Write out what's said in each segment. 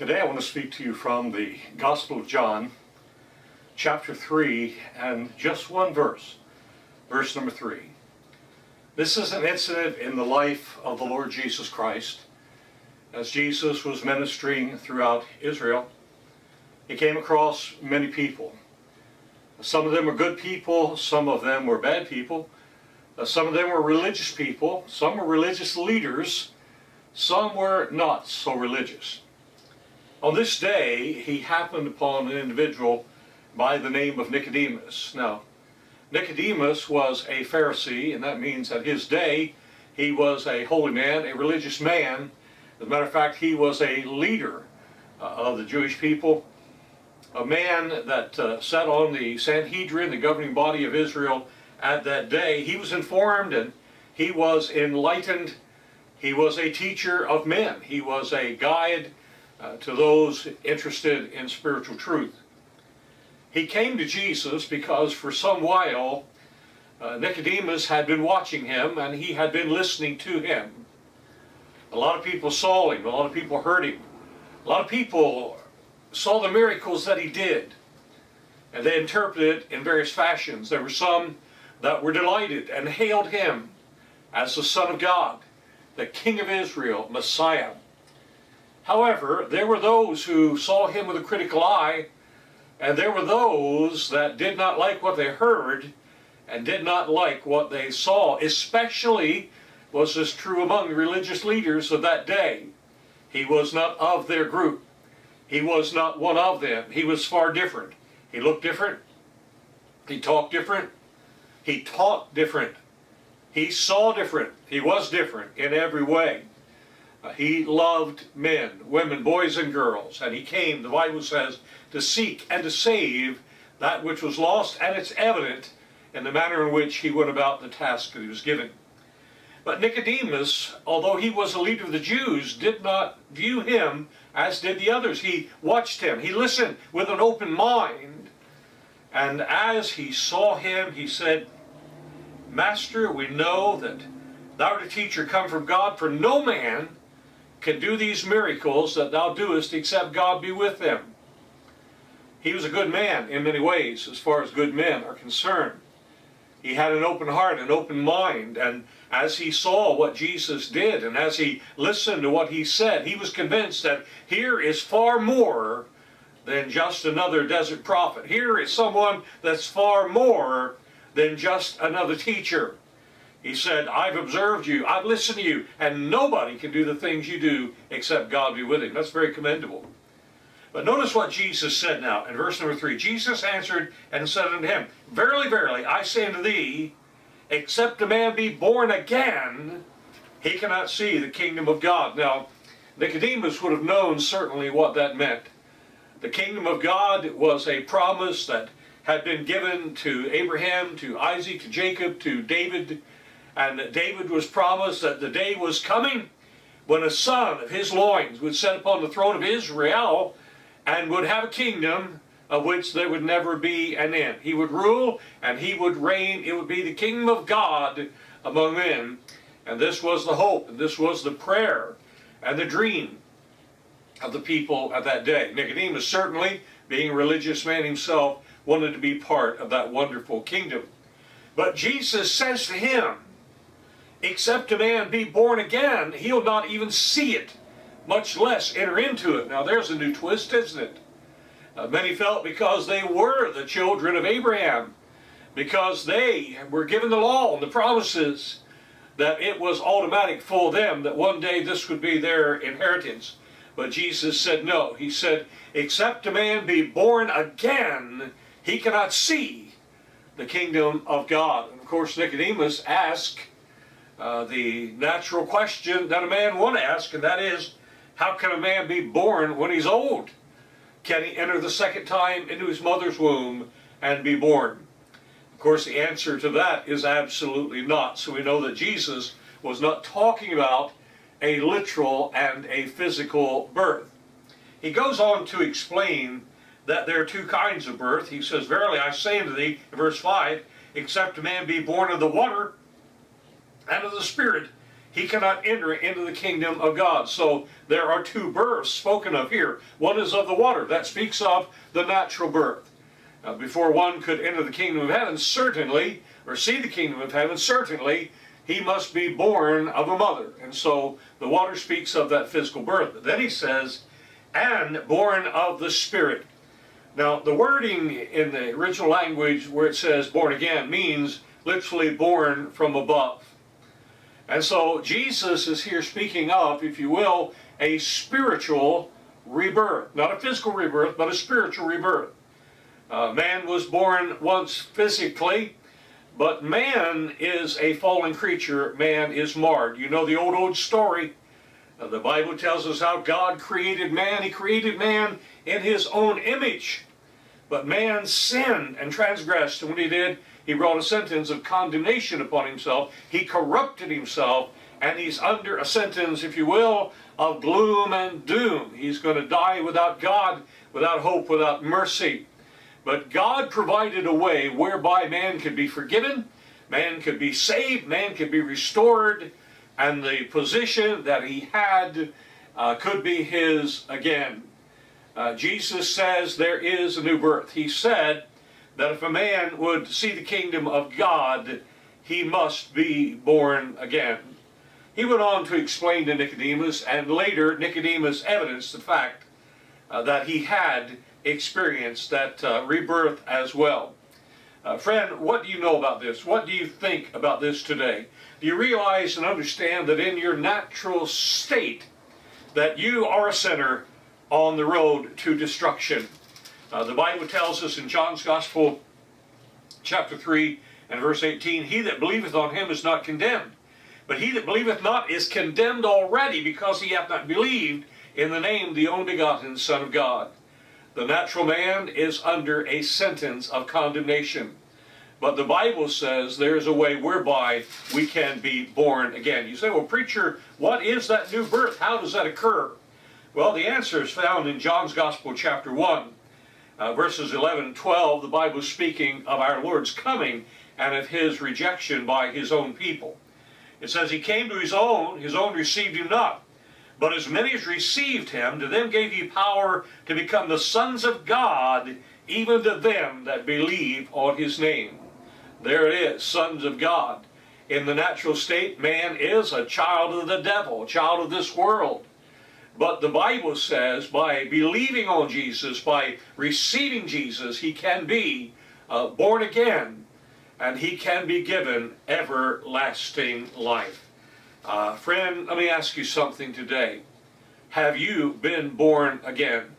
Today I want to speak to you from the Gospel of John, chapter 3, and just one verse, verse number 3. This is an incident in the life of the Lord Jesus Christ. As Jesus was ministering throughout Israel, he came across many people. Some of them were good people, some of them were bad people. Some of them were religious people, some were religious leaders, some were not so religious. On this day, he happened upon an individual by the name of Nicodemus. Now, Nicodemus was a Pharisee, and that means that his day, he was a holy man, a religious man. As a matter of fact, he was a leader of the Jewish people, a man that sat on the Sanhedrin, the governing body of Israel at that day. He was informed and he was enlightened. He was a teacher of men. He was a guide to those interested in spiritual truth. He came to Jesus because for some while Nicodemus had been watching him and he had been listening to him. A lot of people saw him, a lot of people heard him, a lot of people saw the miracles that he did, and they interpreted it in various fashions. There were some that were delighted and hailed him as the Son of God, the King of Israel, Messiah. However, there were those who saw him with a critical eye, and there were those that did not like what they heard and did not like what they saw. Especially was this true among the religious leaders of that day. He was not of their group. He was not one of them. He was far different. He looked different. He talked different. He taught different. He saw different. He was different in every way. He loved men, women, boys and girls, and he came, the Bible says, to seek and to save that which was lost, and it's evident in the manner in which he went about the task that he was given. But Nicodemus, although he was a leader of the Jews, did not view him as did the others. He watched him. He listened with an open mind. And as he saw him, he said, "Master, we know that thou art a teacher come from God, for no man can do these miracles that thou doest except God be with them." He was a good man in many ways, as far as good men are concerned. He had an open heart, an open mind, and as he saw what Jesus did, and as he listened to what he said, he was convinced that here is far more than just another desert prophet. Here is someone that's far more than just another teacher. He said, "I've observed you, I've listened to you, and nobody can do the things you do except God be with him." That's very commendable. But notice what Jesus said now in verse number 3. Jesus answered and said unto him, "Verily, verily, I say unto thee, except a man be born again, he cannot see the kingdom of God." Now, Nicodemus would have known certainly what that meant. The kingdom of God was a promise that had been given to Abraham, to Isaac, to Jacob, to David. And David was promised that the day was coming when a son of his loins would sit upon the throne of Israel and would have a kingdom of which there would never be an end. He would rule and he would reign. It would be the kingdom of God among men. And this was the hope, and this was the prayer and the dream of the people at that day. Nicodemus, certainly, being a religious man himself, wanted to be part of that wonderful kingdom. But Jesus says to him, except a man be born again, he'll not even see it, much less enter into it. Now there's a new twist, isn't it? Many felt because they were the children of Abraham, because they were given the law and the promises, that it was automatic for them that one day this would be their inheritance. But Jesus said no. He said, except a man be born again, he cannot see the kingdom of God. And of course Nicodemus asked the natural question that a man would ask, and that is, how can a man be born when he's old? Can he enter the second time into his mother's womb and be born? Of course, the answer to that is absolutely not. So we know that Jesus was not talking about a literal and a physical birth. He goes on to explain that there are two kinds of birth. He says, "Verily I say unto thee," in verse 5, "except a man be born of the water and of the Spirit, he cannot enter into the kingdom of God. So there are two births spoken of here. One is of the water. That speaks of the natural birth. Before one could enter the kingdom of heaven, certainly, or see the kingdom of heaven, certainly, he must be born of a mother. And so the water speaks of that physical birth. But then he says, and born of the Spirit. Now, the wording in the original language where it says born again means literally born from above. And so Jesus is here speaking of, if you will, a spiritual rebirth. Not a physical rebirth, but a spiritual rebirth. Man was born once physically, but man is a fallen creature. Man is marred. You know the old story. The Bible tells us how God created man. He created man in his own image. But man sinned and transgressed, and when he did, he brought a sentence of condemnation upon himself. He corrupted himself, and he's under a sentence, if you will, of gloom and doom. He's going to die without God, without hope, without mercy. But God provided a way whereby man could be forgiven, man could be saved, man could be restored, and the position that he had could be his again. Jesus says there is a new birth. He said that if a man would see the kingdom of God, he must be born again. He went on to explain to Nicodemus, and later Nicodemus evidenced the fact that he had experienced that rebirth as well. Friend, what do you know about this? What do you think about this today? Do you realize and understand that in your natural state that you are a sinner on the road to destruction? The Bible tells us in John's Gospel, chapter 3 and verse 18, he that believeth on him is not condemned, but he that believeth not is condemned already, because he hath not believed in the name of the only begotten Son of God. The natural man is under a sentence of condemnation. But the Bible says there is a way whereby we can be born again. You say, well, preacher, what is that new birth? How does that occur? Well, the answer is found in John's Gospel, chapter 1, verses 11 and 12. The Bible is speaking of our Lord's coming and of his rejection by his own people. It says, he came to his own received him not. But as many as received him, to them gave he power to become the sons of God, even to them that believe on his name. There it is, sons of God. In the natural state, man is a child of the devil, a child of this world. But the Bible says by believing on Jesus, by receiving Jesus, he can be born again, and he can be given everlasting life. Friend, let me ask you something today. Have you been born again?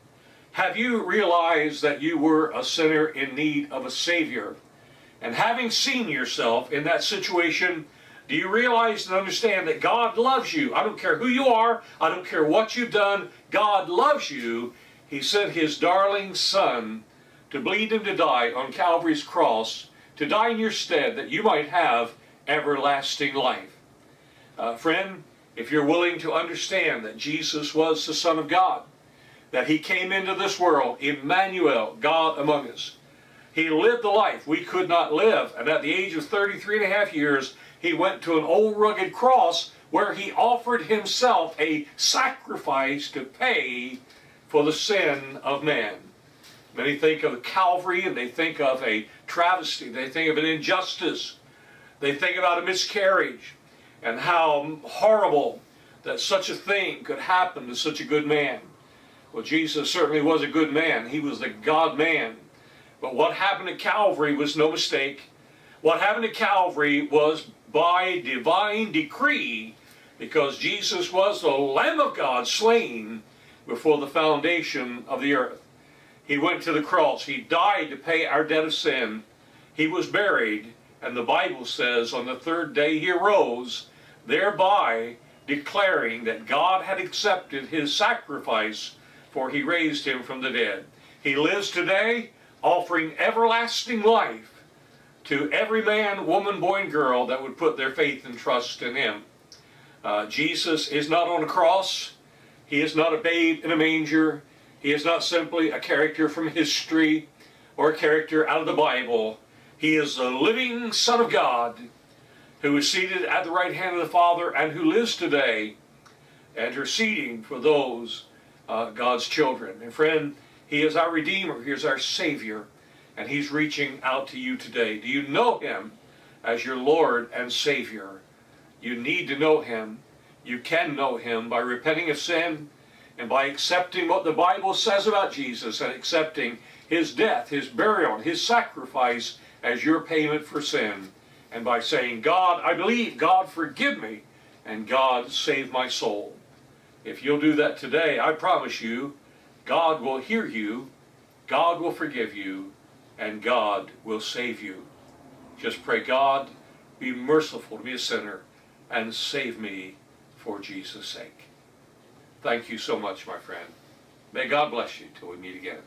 Have you realized that you were a sinner in need of a Savior? And having seen yourself in that situation, do you realize and understand that God loves you? I don't care who you are. I don't care what you've done. God loves you. He sent his darling Son to bleed and to die on Calvary's cross, to die in your stead, that you might have everlasting life. Friend, if you're willing to understand that Jesus was the Son of God, that he came into this world, Emmanuel, God among us. He lived the life we could not live, and at the age of 33 and a half years, he went to an old rugged cross where he offered himself a sacrifice to pay for the sin of man. Many think of Calvary and they think of a travesty. They think of an injustice. They think about a miscarriage and how horrible that such a thing could happen to such a good man. Well, Jesus certainly was a good man. He was the God-man. But what happened at Calvary was no mistake. What happened at Calvary was by divine decree, because Jesus was the Lamb of God slain before the foundation of the earth. He went to the cross. He died to pay our debt of sin. He was buried, and the Bible says on the third day he arose, thereby declaring that God had accepted his sacrifice, for he raised him from the dead. He lives today, offering everlasting life to every man, woman, boy, and girl that would put their faith and trust in him. Jesus is not on a cross. He is not a babe in a manger. He is not simply a character from history or a character out of the Bible. He is the living Son of God. who is seated at the right hand of the Father and who lives today interceding for those God's children. And friend, He is our Redeemer, He is our Savior, and He's reaching out to you today. Do you know Him as your Lord and Savior? You need to know Him. You can know Him by repenting of sin and by accepting what the Bible says about Jesus and accepting His death, His burial, His sacrifice as your payment for sin. And by saying, God, I believe, God, forgive me, and God, save my soul. If you'll do that today, I promise you, God will hear you, God will forgive you, and God will save you. Just pray, God, be merciful to me, a sinner, and save me for Jesus' sake. Thank you so much, my friend. May God bless you till we meet again.